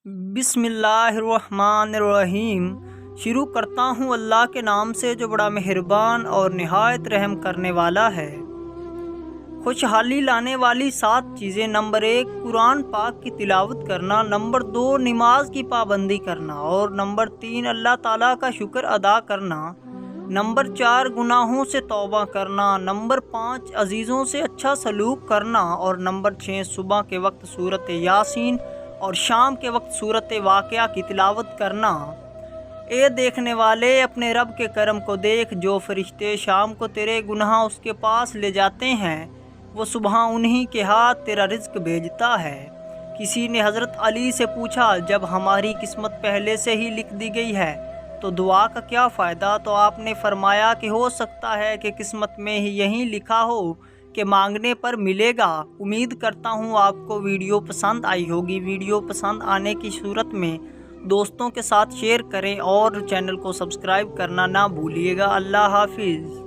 بسم اللہ الرحمن الرحیم۔ شروع کرتا ہوں اللہ کے نام سے جو بڑا مہربان اور نہایت رحم کرنے والا ہے۔ خوشحالی لانے والی 7 چیزیں: نمبر 1 قرآن پاک کی تلاوت کرنا، نمبر 2 نماز کی پابندی کرنا، اور نمبر 3 اللہ تعالیٰ کا شکر ادا کرنا، نمبر 4 گناہوں سے توبہ کرنا، نمبر 5 عزیزوں سے اچھا سلوک کرنا، اور نمبر 6 صبح کے وقت سورۃ یاسین اور شام کے وقت سورۃ واقعہ کی تلاوت کرنا۔ اے دیکھنے والے، اپنے رب کے کرم کو دیکھ، جو فرشتے شام کو تیرے گناہ اس کے پاس لے جاتے ہیں، وہ صبح انہی کے ہاتھ تیرا رزق بھیجتا ہے۔ کسی نے حضرت علی سے پوچھا، جب ہماری قسمت پہلے سے ہی لکھ دی گئی ہے تو دعا کا کیا فائدہ؟ تو آپ نے فرمایا کہ ہو سکتا ہے کہ قسمت میں ہی یہی لکھا ہو کہ مانگنے پر ملے گا۔ امید کرتا ہوں آپ کو ویڈیو پسند آئی ہوگی۔ ویڈیو پسند آنے کی صورت میں دوستوں کے ساتھ شیئر کریں اور چینل کو سبسکرائب کرنا نہ بھولیے گا۔ اللہ حافظ۔